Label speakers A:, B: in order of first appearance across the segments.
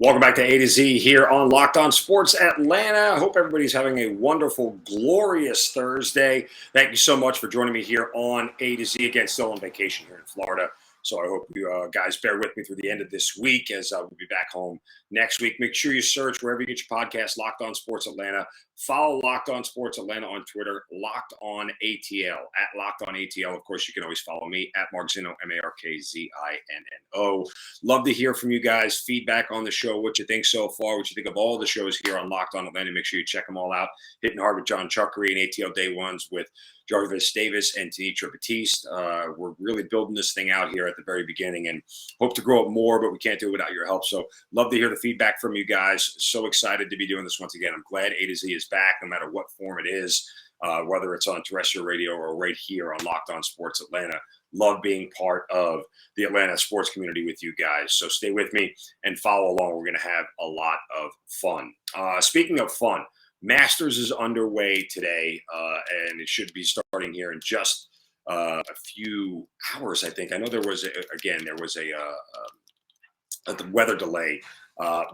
A: Welcome back to A to Z here on Locked On Sports Atlanta. I hope everybody's having a wonderful, glorious Thursday. Thank you so much for joining me here on A to Z. Again, still on vacation here in Florida. So I hope you guys bear with me through the end of this week as we'll be back home next week. Make sure you search wherever you get your podcast, Locked On Sports Atlanta. Follow Locked On Sports Atlanta on Twitter, Locked On ATL, at Locked On ATL. Of course, you can always follow me at Mark Zinno, Markzinno. Love to hear from you guys. Feedback on the show, what you think so far, what you think of all the shows here on Locked On Atlanta. Make sure you check them all out. Hitting Hard with John Chuckery and ATL Day Ones with Jarvis Davis and Tanitra Batiste. We're really building this thing out here at the very beginning and hope to grow it more, but we can't do it without your help. So love to hear the feedback from you guys. So excited to be doing this once again. I'm glad A to Z is back, no matter what form it is, whether it's on terrestrial radio or right here on Locked On Sports Atlanta. Love being part of the Atlanta sports community with you guys. So stay with me and follow along. We're going to have a lot of fun. Speaking of fun, Masters is underway today, and it should be starting here in just a few hours, I think. I know there was a weather delay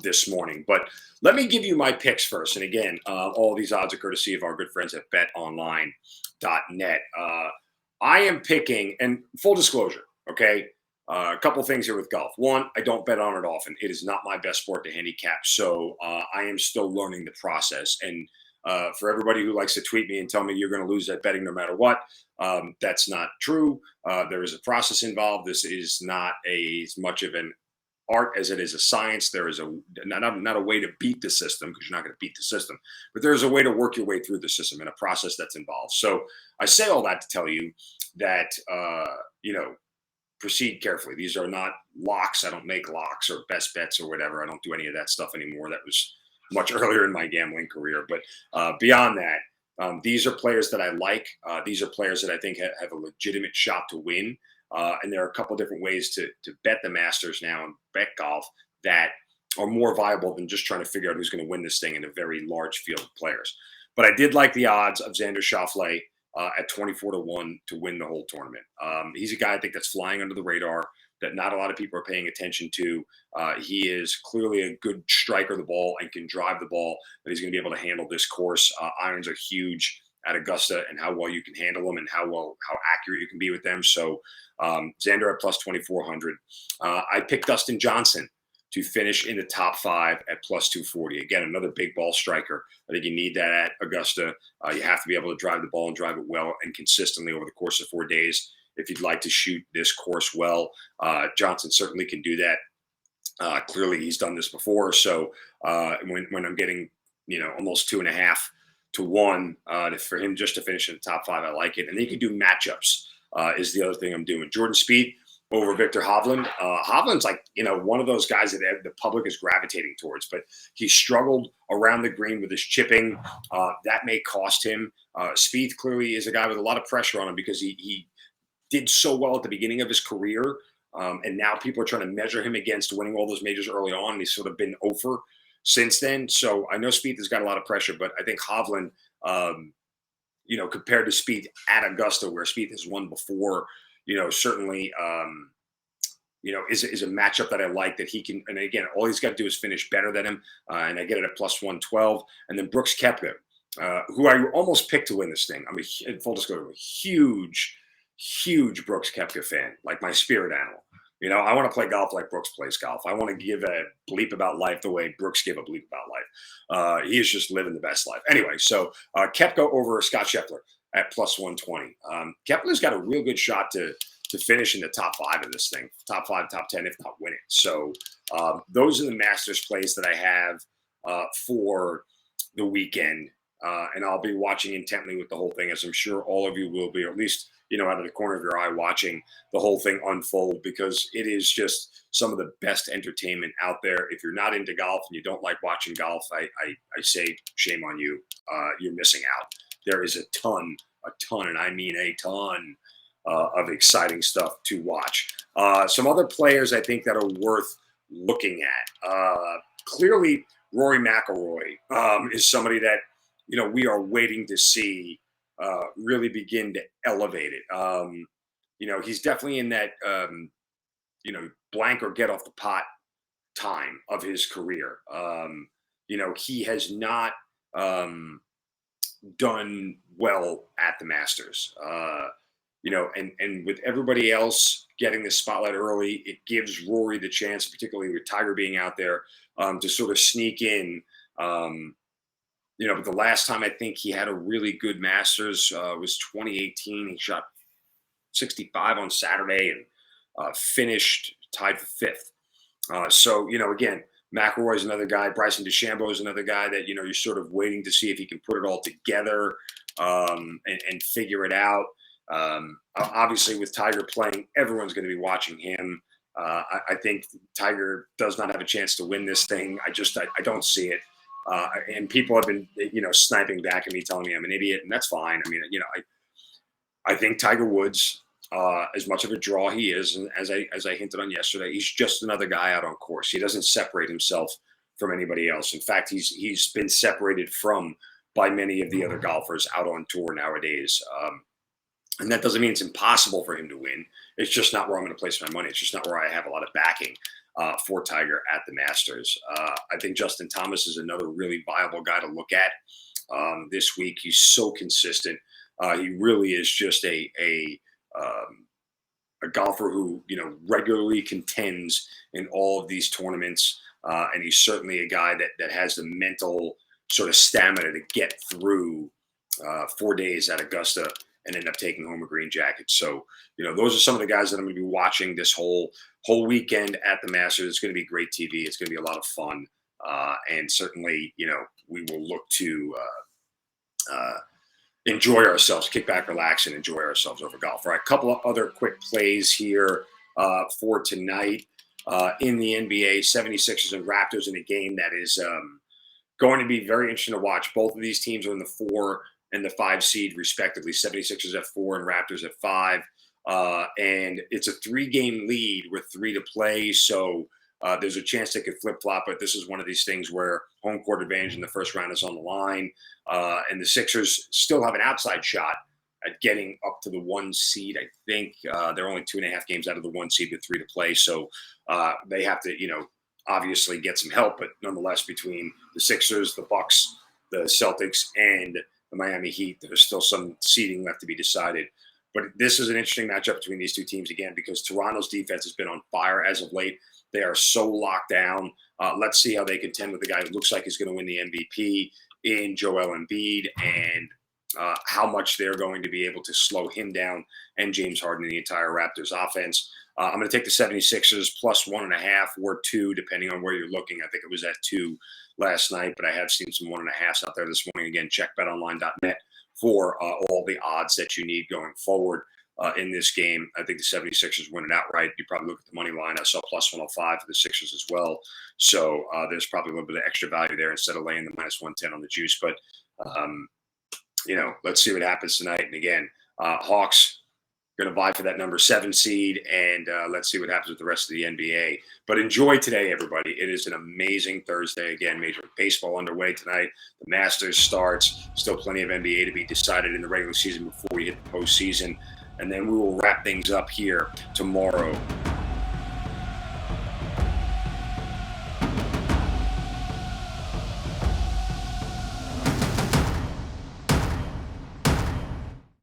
A: this morning, but let me give you my picks first. And again, all these odds are courtesy of our good friends at betonline.net. I am picking, and full disclosure, okay, a couple things here with golf. One, I don't bet on it often. It is not my best sport to handicap, so I am still learning the process. And for everybody who likes to tweet me and tell me you're going to lose at betting no matter what, that's not true. There is a process involved. This is not as much of an art as it is a science. There is not a way to beat the system, because you're not going to beat the system, but there's a way to work your way through the system and a process that's involved. So I say all that to tell you that, proceed carefully. These are not locks. I don't make locks or best bets or whatever. I don't do any of that stuff anymore. That was much earlier in my gambling career. But beyond that, these are players that I like. These are players that I think have a legitimate shot to win. And there are a couple different ways to bet the Masters now and bet golf that are more viable than just trying to figure out who's going to win this thing in a very large field of players. But I did like the odds of Xander Schauffele at 24-1 to win the whole tournament. He's a guy I think that's flying under the radar, that not a lot of people are paying attention to. He is clearly a good striker of the ball and can drive the ball, but he's going to be able to handle this course. Irons are huge at Augusta, and how well you can handle them and how accurate you can be with them. So Xander at plus 2,400. I picked Dustin Johnson to finish in the top 5 at plus 240. Again, another big ball striker. I think you need that at Augusta. You have to be able to drive the ball and drive it well and consistently over the course of 4 days if you'd like to shoot this course well. Johnson certainly can do that. Clearly, he's done this before. So when I'm getting almost 2.5 to 1 for him just to finish in the top 5, I like it. And then you can do matchups is the other thing I'm doing. Jordan Spieth over Victor Hovland. Hovland's like, one of those guys that the public is gravitating towards, but he struggled around the green with his chipping. That may cost him. Spieth clearly is a guy with a lot of pressure on him because he did so well at the beginning of his career. And now people are trying to measure him against winning all those majors early on. And he's sort of been over since then. So I know Spieth has got a lot of pressure, but I think Hovland, compared to Spieth at Augusta, where Spieth has won before, certainly, is a matchup that I like, that he can. And again, all he's got to do is finish better than him. And I get it at plus 112. And then Brooks Koepka, who I almost picked to win this thing. I'm in full disclosure, I'm a huge Brooks Koepka fan, like my spirit animal. I want to play golf like Brooks plays golf. I want to give a bleep about life the way Brooks gave a bleep about life. He is just living the best life. Anyway, so Koepka over Scott Scheffler at plus 120. Kepler's got a real good shot to finish in the top 5 of this thing, top 5, top 10, if not win it. So those are the Masters plays that I have for the weekend. And I'll be watching intently with the whole thing, as I'm sure all of you will be, or at least, out of the corner of your eye, watching the whole thing unfold, because it is just some of the best entertainment out there. If you're not into golf and you don't like watching golf, I say shame on you. You're missing out. There is a ton, and I mean a ton of exciting stuff to watch. Some other players I think that are worth looking at. Clearly, Rory McIlroy is somebody that we are waiting to see really begin to elevate it. He's definitely in that blank or get off the pot time of his career. He has not done well at the Masters. And with everybody else getting the spotlight early, it gives Rory the chance, particularly with Tiger being out there, to sort of sneak in. But the last time I think he had a really good Masters was 2018. He shot 65 on Saturday and finished tied for fifth. Again, McIlroy is another guy. Bryson DeChambeau is another guy that, you're sort of waiting to see if he can put it all together and figure it out. Obviously, with Tiger playing, everyone's going to be watching him. I think Tiger does not have a chance to win this thing. I don't see it. And people have been, sniping back at me, telling me I'm an idiot, and that's fine. I mean, I think Tiger Woods, as much of a draw he is, and as I hinted on yesterday, he's just another guy out on course. He doesn't separate himself from anybody else. In fact, he's been separated from by many of the other golfers out on tour nowadays. And that doesn't mean it's impossible for him to win. It's just not where I'm going to place my money. It's just not where I have a lot of backing for Tiger at the Masters. I think Justin Thomas is another really viable guy to look at this week. He's so consistent. He really is just a golfer who regularly contends in all of these tournaments, and he's certainly a guy that has the mental sort of stamina to get through 4 days at Augusta and end up taking home a green jacket. So, those are some of the guys that I'm going to be watching this whole weekend at the Masters. It's going to be great TV. It's going to be a lot of fun. And certainly, we will look to enjoy ourselves, kick back, relax, and enjoy ourselves over golf. All right, a couple of other quick plays here for tonight in the NBA, 76ers and Raptors in a game that is going to be very interesting to watch. Both of these teams are in the 4 and the 5 seed, respectively. 76ers at 4 and Raptors at 5. And it's a 3-game lead with 3 to play. So there's a chance they could flip-flop, but this is one of these things where home court advantage in the first round is on the line. And the Sixers still have an outside shot at getting up to the 1 seed. I think they're only 2.5 games out of the 1 seed with 3 to play. So they have to, obviously get some help. But nonetheless, between the Sixers, the Bucks, the Celtics, and the Miami Heat, there's still some seeding left to be decided. But this is an interesting matchup between these two teams, again, because Toronto's defense has been on fire as of late. They are so locked down. Let's see how they contend with the guy who looks like he's going to win the MVP in Joel Embiid, and how much they're going to be able to slow him down and James Harden in the entire Raptors offense. I'm going to take the 76ers plus 1.5 or 2, depending on where you're looking. I think it was at 2 last night, but I have seen some 1.5s out there this morning. Again, check betonline.net for all the odds that you need going forward in this game. I think the 76ers win it outright. You probably look at the money line. I saw plus 105 for the Sixers as well. So there's probably a little bit of extra value there instead of laying the minus 110 on the juice. But, let's see what happens tonight. And again, Hawks going to vie for that number 7 seed, and let's see what happens with the rest of the NBA. But enjoy today, everybody. It is an amazing Thursday. Again, Major League Baseball underway tonight. The Masters starts. Still plenty of NBA to be decided in the regular season before we hit the postseason. And then we will wrap things up here tomorrow